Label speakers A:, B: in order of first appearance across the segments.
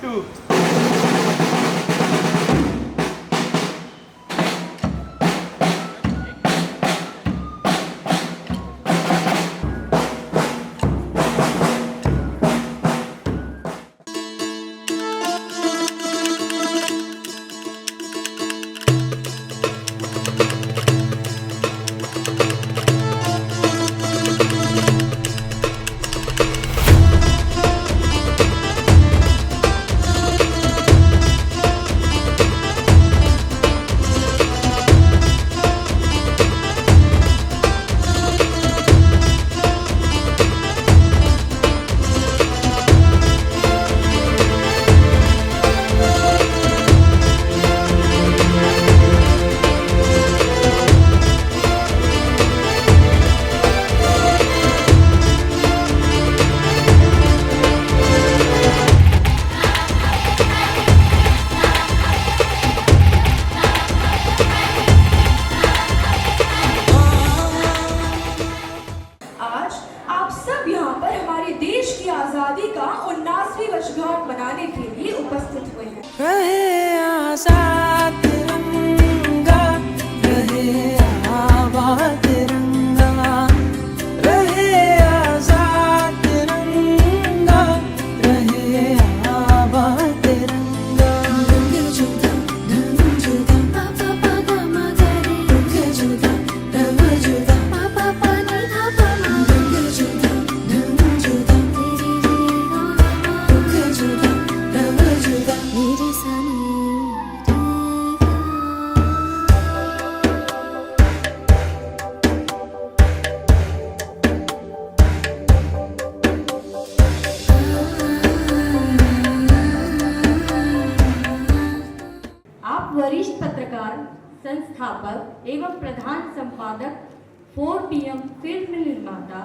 A: 2
B: आज आप सब यहाँ पर हमारे देश की आजादी का 79वीं वर्षगांठ मनाने के लिए उपस्थित हुए हैं।
C: रहे आजाद तिरंगा, रहे आबाद तिरंगा, रहे आजाद तिरंगा, रहे आबाद तिरंगा। रंग जुदा, धन जुदा, पापा पापा मगरे। रंग जुदा, रंग जुदा, पापा पानी पापा रंग जुदा, धन जुदा, तेरी जीवा। रंग जुदा, रंग जुदा, मेरे सने
D: आप वरिष्ठ पत्रकार, संस्थापक एवं प्रधान संपादक 4 PM फिल्म निर्माता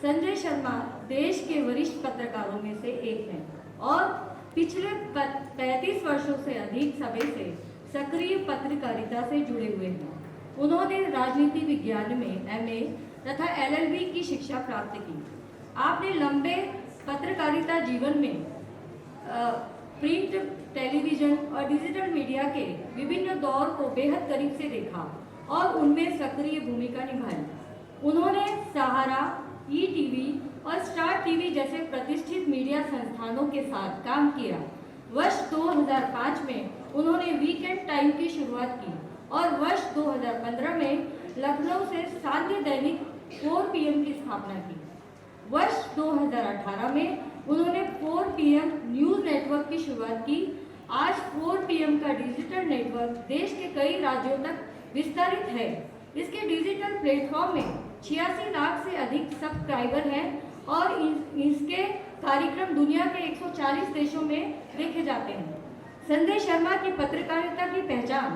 D: संजय शर्मा देश के वरिष्ठ पत्रकारों में से एक हैं और पिछले 35 वर्षों से अधिक समय से सक्रिय पत्रकारिता से जुड़े हुए हैं। उन्होंने राजनीति विज्ञान में MA तथा LLB की शिक्षा प्राप्त की। आपने लंबे पत्रकारिता जीवन में प्रिंट, टेलीविजन और डिजिटल मीडिया के विभिन्न दौर को बेहद करीब से देखा और उनमें सक्रिय भूमिका निभाई। उन्होंने सहारा, ETV और स्टार टीवी जैसे प्रतिष्ठित मीडिया संस्थानों के साथ काम किया। वर्ष 2005 में उन्होंने वीकेंड टाइम की शुरुआत की और वर्ष 2015 में लखनऊ से सान्ध्य दैनिक 4 PM की स्थापना की। वर्ष 2018 में उन्होंने 4 PM न्यूज़ नेटवर्क की शुरुआत की। आज 4 PM का डिजिटल नेटवर्क देश के कई राज्यों तक विस्तारित है। इसके डिजिटल प्लेटफॉर्म में 86 लाख से अधिक सब्सक्राइबर हैं और इसके कार्यक्रम दुनिया के 140 देशों में देखे जाते हैं। संजय शर्मा की पत्रकारिता की पहचान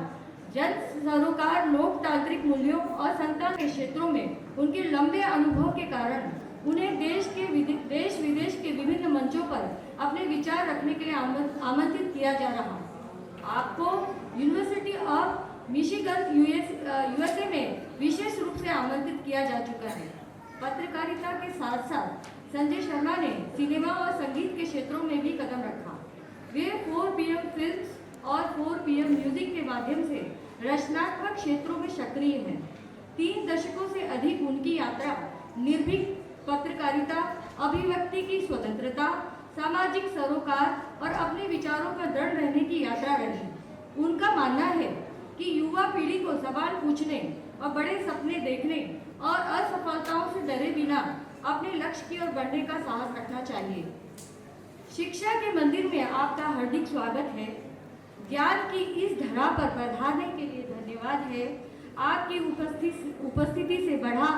D: जन सरोकार, लोकतांत्रिक मूल्यों और संचार के क्षेत्रों में उनके लंबे अनुभव के कारण उन्हें देश विदेश के विभिन्न मंचों पर अपने विचार रखने के लिए आमंत्रित किया जा रहा। आपको यूनिवर्सिटी ऑफ मिशिगन USA में विशेष रूप से आमंत्रित किया जा चुका है। पत्रकारिता के साथ साथ संजय शर्मा ने सिनेमा और संगीत के क्षेत्रों में भी कदम रखा। वे 4 PM फिल्म्स और 4 PM म्यूजिक के माध्यम से रचनात्मक क्षेत्रों में सक्रिय हैं। 3 दशकों से अधिक उनकी यात्रा निर्भीक पत्रकारिता, अभिव्यक्ति की स्वतंत्रता, सामाजिक सरोकार और अपने विचारों पर दृढ़ रहने की यात्रा रही। उनका मानना है कि युवा पीढ़ी को सवाल पूछने और बड़े सपने देखने और असफलताओं से डरे बिना अपने लक्ष्य की ओर बढ़ने का साहस रखना चाहिए। शिक्षा के मंदिर में आपका हार्दिक स्वागत है। ज्ञान की इस धरा पर पधारने के लिए धन्यवाद है। आपकी उपस्थिति से बढ़ा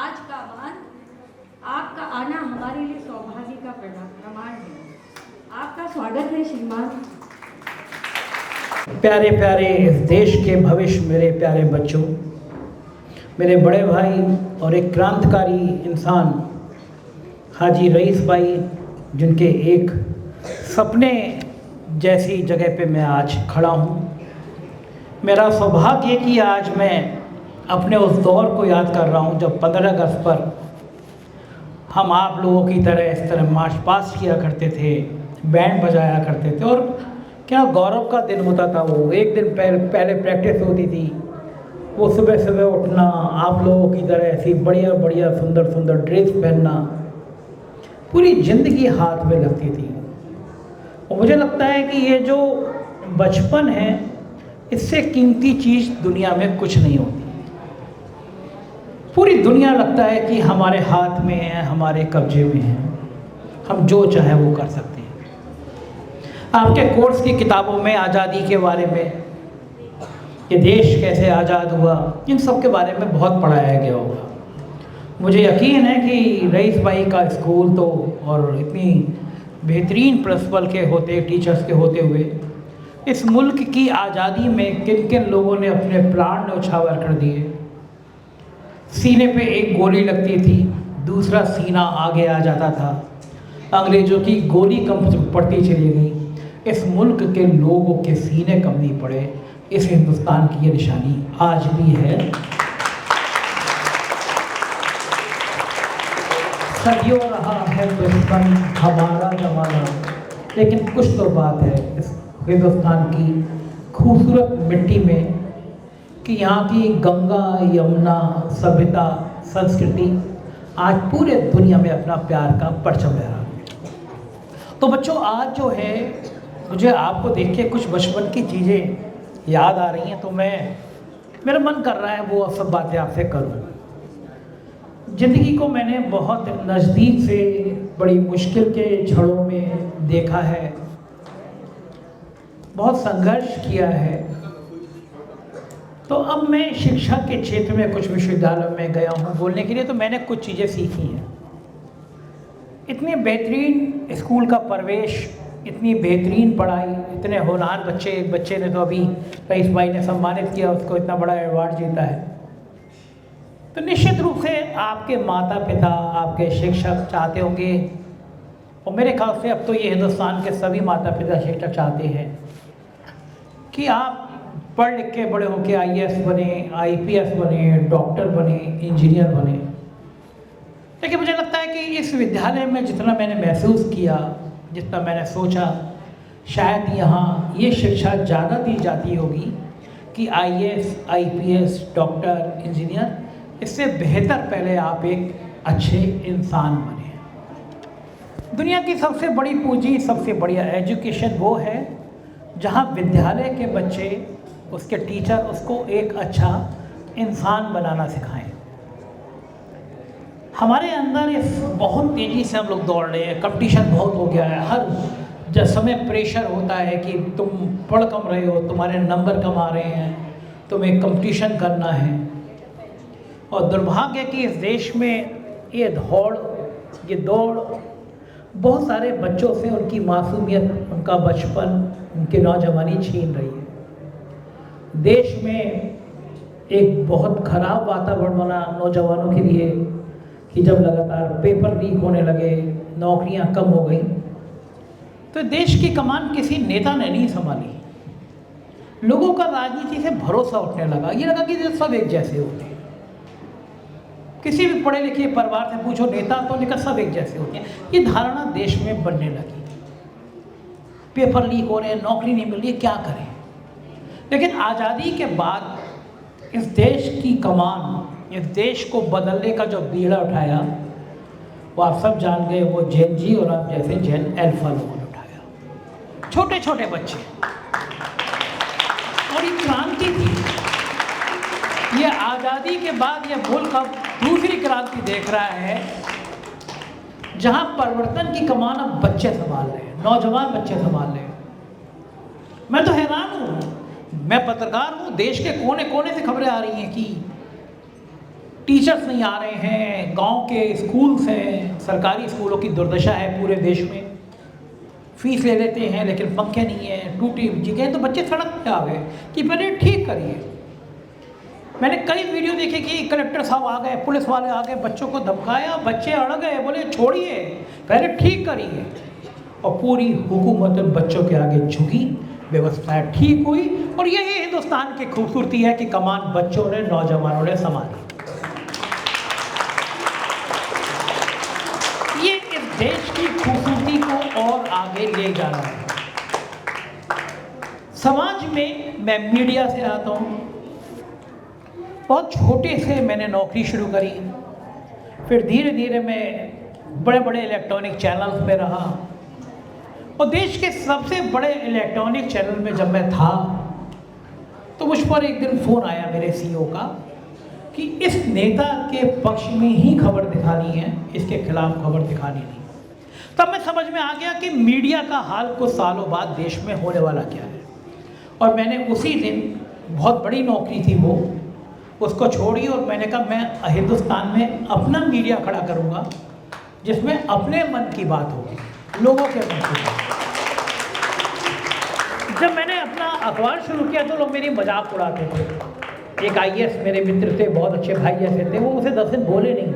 D: आज का मान। आपका आना हमारे लिए सौभाग्य का प्रमाण है। आपका स्वागत है श्रीमान।
E: प्यारे प्यारे इस देश के भविष्य, मेरे प्यारे बच्चों, मेरे बड़े भाई और एक क्रांतिकारी इंसान हाजी रईस भाई, जिनके एक सपने जैसी जगह पे मैं आज खड़ा हूँ। मेरा सौभाग्य कि आज मैं अपने उस दौर को याद कर रहा हूँ जब 15 अगस्त पर हम आप लोगों की तरह इस तरह मार्च पास्ट किया करते थे बैंड बजाया करते थे। और क्या गौरव का दिन होता था वो। एक दिन पहले प्रैक्टिस होती थी, वो सुबह सुबह उठना, आप लोगों की तरह ऐसी बढ़िया बढ़िया सुंदर सुंदर ड्रेस पहनना, पूरी ज़िंदगी हाथ में लगती थी। और मुझे लगता है कि ये जो बचपन है, इससे कीमती चीज़ दुनिया में कुछ नहीं होती। पूरी दुनिया लगता है कि हमारे हाथ में है, हमारे कब्जे में है, हम जो चाहे वो कर सकते हैं। आपके कोर्स की किताबों में आज़ादी के बारे में, कि देश कैसे आज़ाद हुआ, इन सब के बारे में बहुत पढ़ाया गया होगा। मुझे यकीन है कि रईस भाई का स्कूल तो और इतनी बेहतरीन प्रिंसिपल के होते, टीचर्स के होते हुए, इस मुल्क की आज़ादी में किन किन लोगों ने अपने प्राण न्यौछावर कर दिए। सीने पे एक गोली लगती थी, दूसरा सीना आगे आ जाता था, अंग्रेज़ों की गोली कम पड़ती चली गई। इस मुल्क के लोगों के सीने कम नहीं पड़े। इस हिंदुस्तान की ये निशानी आज भी है। सदियों रहा है बचपन हमारा ज़माना, लेकिन कुछ तो बात है इस हिंदुस्तान की खूबसूरत मिट्टी में कि यहाँ की गंगा यमुना सभ्यता संस्कृति आज पूरे दुनिया में अपना प्यार का परचम लहरा रही है। तो बच्चों, आज जो है मुझे आपको देख के कुछ बचपन की चीज़ें याद आ रही हैं, तो मेरा मन कर रहा है वो सब बातें आपसे करूँ। ज़िंदगी को मैंने बहुत नज़दीक से बड़ी मुश्किल के क्षणों में देखा है, बहुत संघर्ष किया है। तो अब मैं शिक्षा के क्षेत्र में कुछ विश्वविद्यालयों में गया हूँ बोलने के लिए, तो मैंने कुछ चीज़ें सीखी हैं। इतने बेहतरीन स्कूल का प्रवेश, इतनी बेहतरीन पढ़ाई, इतने होनहार बच्चे। एक बच्चे ने तो अभी रईस भाई ने सम्मानित किया, उसको इतना बड़ा अवार्ड जीता है। तो निश्चित रूप से आपके माता पिता, आपके शिक्षक चाहते होंगे, और मेरे ख्याल से अब तो ये हिंदुस्तान के सभी माता पिता शिक्षक चाहते हैं कि आप पढ़ लिख के बड़े होकर IAS बने, IPS बने, डॉक्टर बने, इंजीनियर बने। लेकिन मुझे लगता है कि इस विद्यालय में जितना मैंने महसूस किया, जितना मैंने सोचा, शायद यहाँ ये शिक्षा ज़्यादा दी जाती होगी कि IAS, IPS, डॉक्टर, इंजीनियर, इससे बेहतर पहले आप एक अच्छे इंसान बने। दुनिया की सबसे बड़ी पूंजी, सबसे बढ़िया एजुकेशन वो है जहाँ विद्यालय के बच्चे, उसके टीचर उसको एक अच्छा इंसान बनाना सिखाएं। हमारे अंदर इस बहुत तेज़ी से हम लोग दौड़ रहे हैं, कंपटीशन बहुत हो गया है। हर समय प्रेशर होता है कि तुम पढ़ कम रहे हो, तुम्हारे नंबर कम आ रहे हैं, तुम्हें कंपटीशन करना है। और दुर्भाग्य कि इस देश में ये दौड़ बहुत सारे बच्चों से उनकी मासूमियत, उनका बचपन, उनकी नौजवानी छीन रही है। देश में एक बहुत ख़राब वातावरण बना नौजवानों के लिए कि जब लगातार पेपर लीक होने लगे, नौकरियां कम हो गई, तो देश की कमान किसी नेता ने नहीं संभाली। लोगों का राजनीति से भरोसा उठने लगा, ये लगा कि सब एक जैसे होते हैं। किसी भी पढ़े लिखे परिवार से पूछो, नेता तो निकल सब एक जैसे होते हैं। ये धारणा देश में बनने लगी। पेपर लीक हो रहे हैं, नौकरी नहीं मिल रही है, क्या करें। लेकिन आज़ादी के बाद इस देश की कमान, इस देश को बदलने का जो बीड़ा उठाया, वो आप सब जान गए, वो जैन जी और आप जैसे जैन अल्फा लोगों ने उठाया। छोटे छोटे बच्चे, और ये क्रांति थी। ये आज़ादी के बाद ये मुल्क अब दूसरी क्रांति देख रहा है, जहां परिवर्तन की कमान अब बच्चे संभाल रहे हैं, नौजवान बच्चे संभाल रहे हैं। मैं तो हैरान हूँ, मैं पत्रकार हूँ, देश के कोने कोने से खबरें आ रही हैं कि टीचर्स नहीं आ रहे हैं, गांव के स्कूल्स हैं, सरकारी स्कूलों की दुर्दशा है पूरे देश में। फीस ले लेते हैं लेकिन पंखे नहीं है, टूटी जगह, तो बच्चे सड़क पे आ गए कि पहले ठीक करिए। मैंने कई वीडियो देखे कि कलेक्टर साहब आ गए, पुलिस वाले आ गए, बच्चों को धमकाया, बच्चे अड़ गए, बोले छोड़िए, पहले ठीक करिए। और पूरी हुकूमत बच्चों के आगे झुकी, व्यवस्था ठीक हुई। और यही हिंदुस्तान की खूबसूरती है कि कमान बच्चों ने, नौजवानों ने संभाली। ये इस देश की खूबसूरती को और आगे आगे ले जा रहा है। समाज में मैं मीडिया से आता हूँ। बहुत छोटे से मैंने नौकरी शुरू करी, फिर धीरे धीरे मैं बड़े बड़े इलेक्ट्रॉनिक चैनल्स पे रहा, और देश के सबसे बड़े इलेक्ट्रॉनिक चैनल में जब मैं था तो मुझ पर एक दिन फ़ोन आया मेरे सीईओ का कि इस नेता के पक्ष में ही खबर दिखानी है, इसके खिलाफ खबर दिखानी नहीं। तब मैं समझ में आ गया कि मीडिया का हाल कुछ सालों बाद देश में होने वाला क्या है। और मैंने उसी दिन, बहुत बड़ी नौकरी थी वो, उसको छोड़ी और मैंने कहा मैं हिंदुस्तान में अपना मीडिया खड़ा करूँगा जिसमें अपने मन की बात होगी, लोगों के मन की बात। जब मैंने अपना अखबार शुरू किया तो लोग मेरी मजाक उड़ाते थे। एक आईएएस मेरे मित्र थे, बहुत अच्छे भाई जैसे थे, वो मुझे 10 दिन बोले नहीं,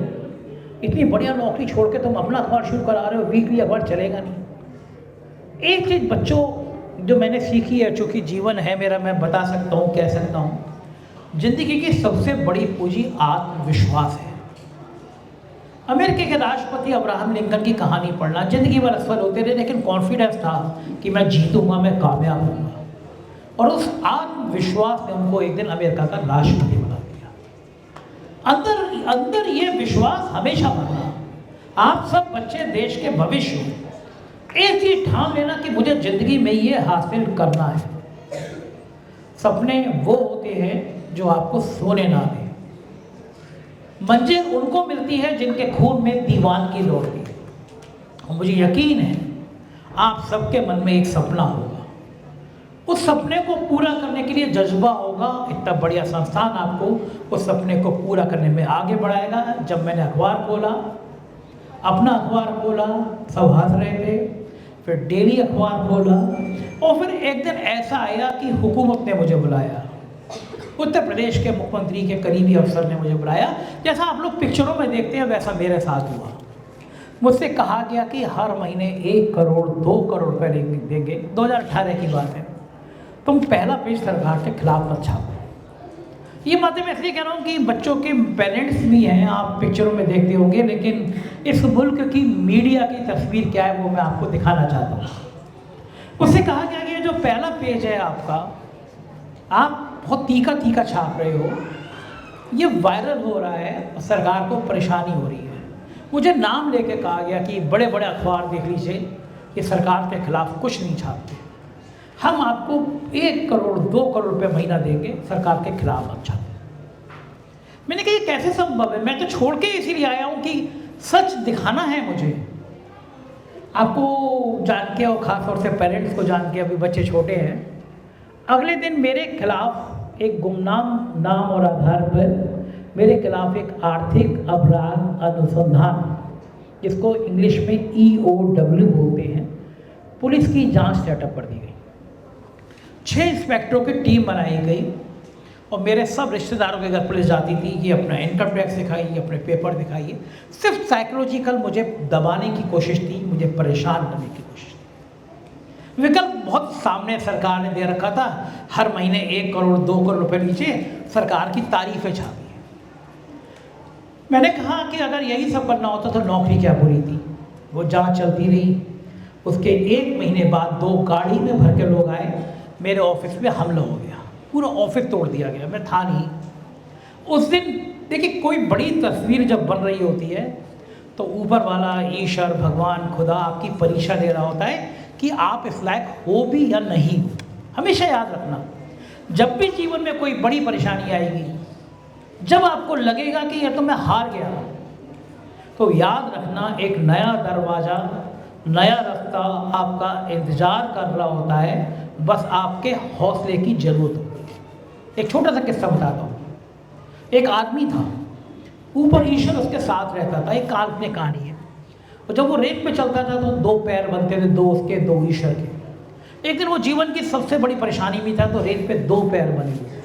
E: इतनी बढ़िया नौकरी छोड़ के तुम अपना अखबार शुरू करा रहे हो, वीकली अखबार चलेगा नहीं। एक चीज़ बच्चों जो मैंने सीखी है, चूँकि जीवन है मेरा, मैं बता सकता हूँ, कह सकता हूँ, जिंदगी की सबसे बड़ी पूंजी आत्मविश्वास है। अमेरिका के राष्ट्रपति अब्राहम लिंकन की कहानी पढ़ना, जिंदगी भर असफल होते रहे लेकिन कॉन्फिडेंस था कि मैं जीतूंगा, मैं कामयाब होऊंगा, और उस आत्मविश्वास ने उनको एक दिन अमेरिका का राष्ट्रपति बना दिया। अंदर अंदर ये विश्वास हमेशा भरना। आप सब बच्चे देश के भविष्य हो। एक चीज ठान लेना कि मुझे जिंदगी में ये हासिल करना है। सपने वो होते हैं जो आपको सोने ना दें। मंजिल उनको मिलती है जिनके खून में दीवानगी दौड़ती है। और मुझे यकीन है आप सबके मन में एक सपना होगा, उस सपने को पूरा करने के लिए जज्बा होगा। इतना बढ़िया संस्थान आपको उस सपने को पूरा करने में आगे बढ़ाएगा। जब मैंने अखबार खोला, अपना अखबार खोला, सब हंस रहे थे, फिर डेली अखबार खोला, और फिर एक दिन ऐसा आया कि हुकूमत ने मुझे बुलाया, उत्तर प्रदेश के मुख्यमंत्री के करीबी अफसर ने मुझे बुलाया। जैसा आप लोग पिक्चरों में देखते हैं वैसा मेरे साथ हुआ। मुझसे कहा गया कि हर महीने 1 करोड़ 2 करोड़ रुपए देंगे। 2018 की बात है। तुम पहला पेज सरकार के खिलाफ मत छापो। ये बातें मैं इसलिए कह रहा हूँ कि बच्चों के पेरेंट्स भी हैं, आप पिक्चरों में देखते होंगे, लेकिन इस मुल्क की मीडिया की तस्वीर क्या है वो मैं आपको दिखाना चाहता हूँ। उससे कहा गया कि जो पहला पेज है आपका, आप बहुत तीखा तीखा छाप रहे हो, ये वायरल हो रहा है, सरकार को परेशानी हो रही है। मुझे नाम लेके कहा गया कि बड़े बड़े अखबार देख लीजिए, ये सरकार के खिलाफ कुछ नहीं छापते, हम आपको 1 करोड़ 2 करोड़ रुपए महीना देंगे, सरकार के खिलाफ मत छापे। मैंने कहा ये कैसे संभव है? मैं तो छोड़ के इसीलिए आया हूँ कि सच दिखाना है मुझे। आपको जान के और ख़ासतौर से पेरेंट्स को जान के, अभी बच्चे छोटे हैं, अगले दिन मेरे खिलाफ एक गुमनाम नाम और आधार पर मेरे खिलाफ एक आर्थिक अपराध अनुसंधान, जिसको इंग्लिश में EOW बोलते हैं, पुलिस की जांच सेटअप कर दी गई। 6 इंस्पेक्टरों की टीम बनाई गई और मेरे सब रिश्तेदारों के घर पुलिस जाती थी कि अपना इनकम टैक्स दिखाइए, अपने पेपर दिखाइए। सिर्फ साइकोलॉजिकल मुझे दबाने की कोशिश थी, मुझे परेशान करने की कोशिश थी। विकल्प बहुत सामने सरकार ने दे रखा था, हर महीने 1 करोड़ 2 करोड़ रुपए नीचे सरकार की तारीफें छापी। मैंने कहा कि अगर यही सब करना होता तो नौकरी क्या बुरी थी। वो जांच चलती रही। उसके 1 महीने बाद 2 गाड़ी में भर के लोग आए, मेरे ऑफिस में हमला हो गया, पूरा ऑफिस तोड़ दिया गया। मैं था नहीं उस दिन। देखिए, कोई बड़ी तस्वीर जब बन रही होती है तो ऊपर वाला ईश्वर, भगवान, खुदा आपकी परीक्षा ले रहा होता है कि आप इस लायक हो भी या नहीं। हमेशा याद रखना, जब भी जीवन में कोई बड़ी परेशानी आएगी, जब आपको लगेगा कि ये तो मैं हार गया, तो याद रखना एक नया दरवाज़ा, नया रास्ता आपका इंतज़ार कर रहा होता है। बस आपके हौसले की ज़रूरत होती है। एक छोटा सा किस्सा बताता हूँ। एक आदमी था, ऊपर ईश्वर उसके साथ रहता था। एक काल्पनिक कहानी है। और जब वो रेत पे चलता था तो 2 पैर बनते थे, 2 उसके 2 ईश्वर के। एक दिन वो जीवन की सबसे बड़ी परेशानी में था तो रेत पे 2 पैर बने हुए।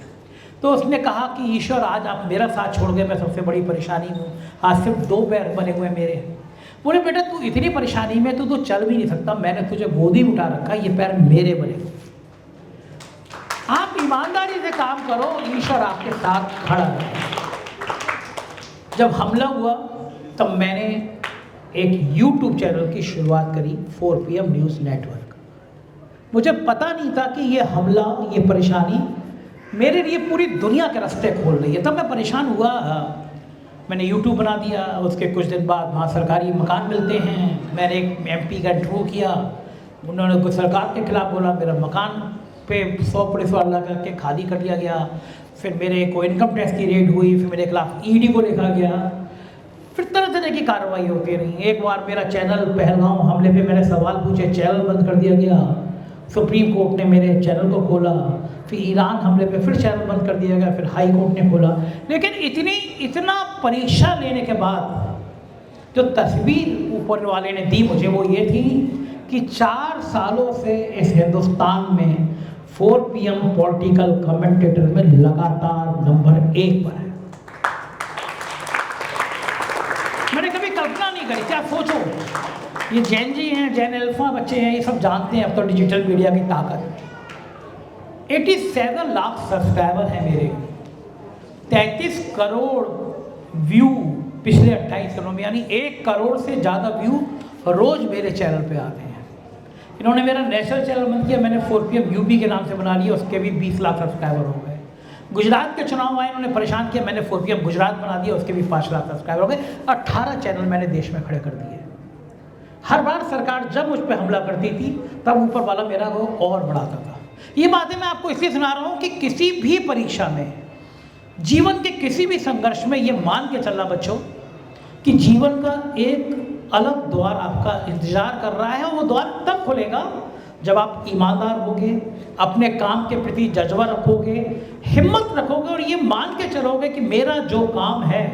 E: तो उसने कहा कि ईश्वर, आज आप मेरा साथ छोड़ गए, मैं सबसे बड़ी परेशानी हूँ, आज सिर्फ 2 पैर बने हुए मेरे। बोले बेटा, तू इतनी परेशानी में तो चल भी नहीं सकता, मैंने तुझे गोदी में उठा रखा, ये पैर मेरे बने। आप ईमानदारी से काम करो, ईश्वर आपके साथ खड़ा है। जब हमला हुआ तब मैंने एक YouTube चैनल की शुरुआत करी 4 PM न्यूज़ नेटवर्क। मुझे पता नहीं था कि ये हमला, ये परेशानी मेरे लिए पूरी दुनिया के रास्ते खोल रही है। तब मैं परेशान हुआ, मैंने YouTube बना दिया। उसके कुछ दिन बाद वहाँ सरकारी मकान मिलते हैं, मैंने एक MP का इंटरव्यू किया, उन्होंने कुछ सरकार के खिलाफ बोला, मेरा मकान पे 100 पुलिस वाला करके खाली कर दिया गया। फिर मेरे को इनकम टैक्स की रेड हुई, फिर मेरे खिलाफ ED को लिखा गया, फिर तरह तरह की कार्रवाई होती रही। एक बार मेरा चैनल पहलगांव हमले पे मैंने सवाल पूछे, चैनल बंद कर दिया गया। सुप्रीम कोर्ट ने मेरे चैनल को खोला, फिर ईरान हमले पे फिर चैनल बंद कर दिया गया, फिर हाई कोर्ट ने खोला। लेकिन इतना परीक्षा लेने के बाद जो तस्वीर ऊपर वाले ने दी मुझे, वो ये थी कि 4 सालों से इस हिंदुस्तान में 4 PM पॉलिटिकल कमेंटेटर में लगातार नंबर 1 पर है। मैंने कभी कल्पना नहीं करी। क्या सोचो, ये जैन जी हैं, जैन अल्फा बच्चे हैं, ये सब जानते हैं अब तो डिजिटल मीडिया की ताकत। 87 लाख सब्सक्राइबर हैं मेरे, 33 करोड़ व्यू पिछले 28 दिनों में, यानी 1 करोड़ से ज़्यादा व्यू रोज़ मेरे चैनल पे आते हैं। इन्होंने मेरा नेशनल चैनल बंद किया, मैंने 4 PM UP के नाम से बना लिया, उसके भी 20 लाख सब्सक्राइबर हो गए। गुजरात के चुनाव आए, इन्होंने परेशान किया, मैंने 4 PM गुजरात बना दिया, उसके भी 5 लाख सब्सक्राइबर हो गए। 18 चैनल मैंने देश में खड़े कर दिए। हर बार सरकार जब मुझ पर हमला करती थी तब ऊपर वाला मेरा वो और बढ़ाता था। ये बातें मैं आपको इसलिए सुना रहा हूँ कि किसी भी परीक्षा में, जीवन के किसी भी संघर्ष में ये मान के चलना बच्चों कि जीवन का एक अलग द्वार आपका इंतजार कर रहा है, और वो द्वार तब खुलेगा जब आप ईमानदार होगे, अपने काम के प्रति जज्बा रखोगे, हिम्मत रखोगे और ये मान के चलोगे कि मेरा जो काम है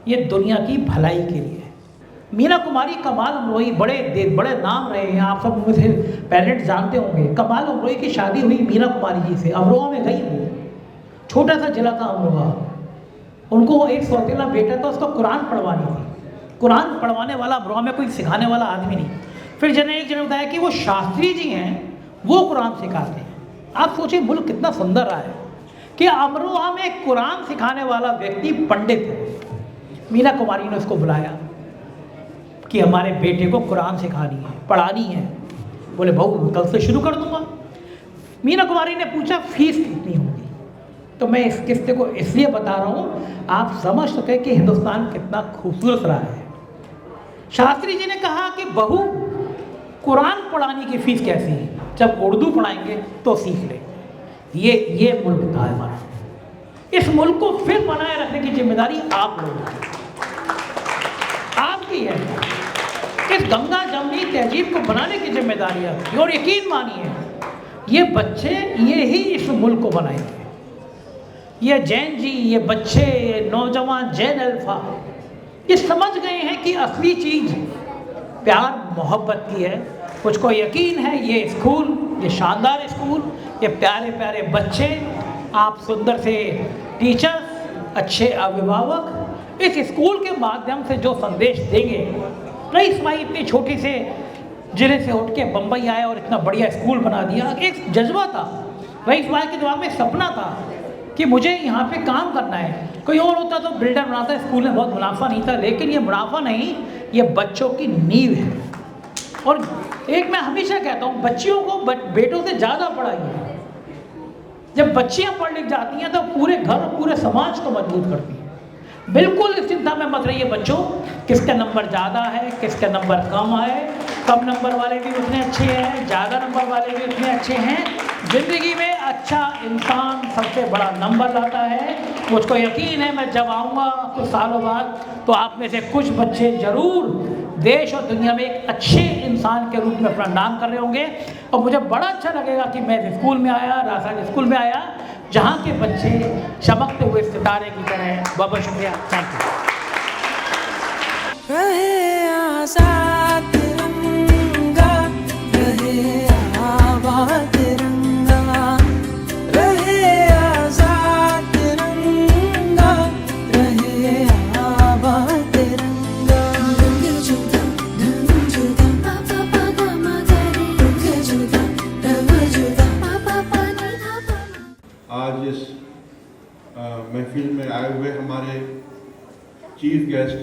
E: ये दुनिया की भलाई के लिए। मीना कुमारी कमाल अमरोही बड़े नाम रहे हैं, आप सब मुझे पेरेंट्स जानते होंगे। कमाल अमरोही की शादी हुई मीना कुमारी जी से, अमरोहा में गई वो, छोटा सा जिला था अमरोहा। उनको एक सौतेला बेटा था, उसको कुरान पढ़वानी थी। कुरान पढ़वाने वाला अमरोहा में कोई सिखाने वाला आदमी नहीं। फिर एक जने बताया कि वो शास्त्री जी हैं, वो कुरान सिखाते हैं। आप सोचिए मुल्क कितना सुंदर रहा है कि अमरोहा में कुरान सिखाने वाला व्यक्ति पंडित है। मीना कुमारी ने उसको बुलाया कि हमारे बेटे को कुरान सिखानी है, पढ़ानी है। बोले बहू कल से शुरू कर दूंगा। मीना कुमारी ने पूछा फीस कितनी होगी। तो मैं इस किस्से को इसलिए बता रहा हूँ, आप समझ सके कि हिंदुस्तान कितना खूबसूरत रहा है। शास्त्री जी ने कहा कि बहू कुरान पढ़ाने की फीस कैसी है, जब उर्दू पढ़ाएंगे तो सीख ले। ये मुल्क था हमारा। इस मुल्क को फिर बनाए रखने की जिम्मेदारी आप लोगों की, आपकी है। इस गंगा जमनी तहजीब को बनाने की जिम्मेदारी आपकी, और यकीन मानिए ये बच्चे ये ही इस मुल्क को बनाएंगे। ये जैन जी, ये बच्चे, ये नौजवान जैन अल्फा, ये समझ गए हैं कि असली चीज़ प्यार मोहब्बत की है। मुझको यकीन है ये स्कूल, ये शानदार स्कूल, ये प्यारे प्यारे बच्चे, आप सुंदर से टीचर्स, अच्छे अभिभावक इस स्कूल के माध्यम से जो संदेश देंगे। रईस भाई इतनी छोटी से जिले से उठ के बम्बई आए और इतना बढ़िया स्कूल बना दिया। एक जज्बा था रईस भाई के दिमाग में, सपना था कि मुझे यहाँ पे काम करना है। कोई और होता तो बिल्डर बनाता, स्कूल में बहुत मुनाफा नहीं था, लेकिन ये मुनाफा नहीं, ये बच्चों की नींव है। और एक मैं हमेशा कहता हूँ, बच्चियों को बेटों से ज़्यादा पढ़ाइए। जब बच्चियाँ पढ़ लिख जाती हैं तो पूरे घर और पूरे समाज को मजबूत करती हैं। बिल्कुल इस चिंता में मत रहिए बच्चों, किसका नंबर ज़्यादा है, किसका नंबर कम है। कम नंबर वाले भी उतने अच्छे हैं, ज़्यादा नंबर वाले भी उतने अच्छे हैं। ज़िंदगी में अच्छा इंसान सबसे बड़ा नंबर लाता है। मुझको यकीन है मैं जब आऊँगा कुछ सालों बाद तो आप में से कुछ बच्चे ज़रूर देश और दुनिया में एक अच्छे इंसान के रूप में अपना नाम कर रहे होंगे। और मुझे बड़ा अच्छा लगेगा कि मैं स्कूल में आया, राजस्थान स्कूल में आया, जहाँ के बच्चे चमकते हुए सितारे की तरह। बहुत बहुत शुक्रिया, थैंक यू।
C: रहे आजाद तिरंगा, रहे आबाद तिरंगा, रहे आजाद तिरंगा, रहे आबाद तिरंगा।
A: आज इस महफिल में आए हुए हमारे चीफ गेस्ट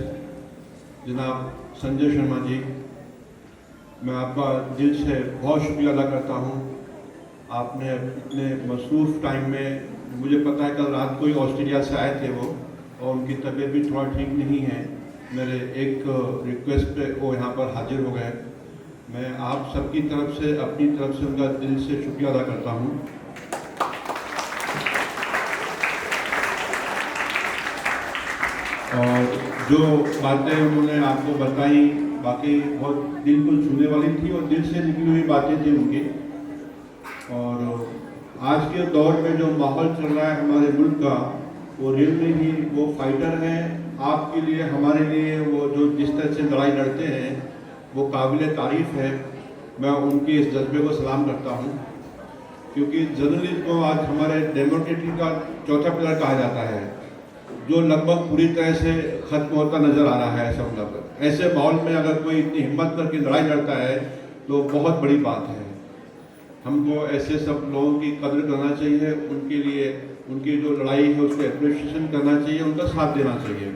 A: जनाब संजय शर्मा जी, मैं आपका दिल से बहुत शुक्रिया अदा करता हूँ। आपने इतने मसरूफ़ टाइम में, मुझे पता है कल रात को ही ऑस्ट्रेलिया से आए थे वो, और उनकी तबीयत भी थोड़ा ठीक नहीं है। मेरे एक रिक्वेस्ट पे वो यहाँ पर हाजिर हो गए। मैं आप सबकी तरफ से, अपनी तरफ से उनका दिल से शुक्रिया अदा करता हूँ। और जो बातें उन्होंने आपको बताई बाकी बहुत दिल को छूने वाली थी और दिल से निकली हुई बातें थी उनकी। और आज के दौर में जो माहौल चल रहा है हमारे मुल्क का, वो रियल में ही वो फाइटर हैं आपके लिए, हमारे लिए। वो जो जिस तरह से लड़ाई लड़ते हैं वो काबिल तारीफ़ है। मैं उनके इस जज्बे को सलाम करता हूँ, क्योंकि जर्नलिज्म को आज हमारे डेमोक्रेसी का चौथा पिलर कहा जाता है, जो लगभग पूरी तरह से ख़त्म होता नज़र आ रहा है। सब लगभग ऐसे माहौल में अगर कोई इतनी हिम्मत करके लड़ाई लड़ता है तो बहुत बड़ी बात है। हमको ऐसे सब लोगों की कदर करना चाहिए, उनके लिए उनकी जो लड़ाई है उसको एप्रिशिएशन करना चाहिए, उनका साथ देना चाहिए।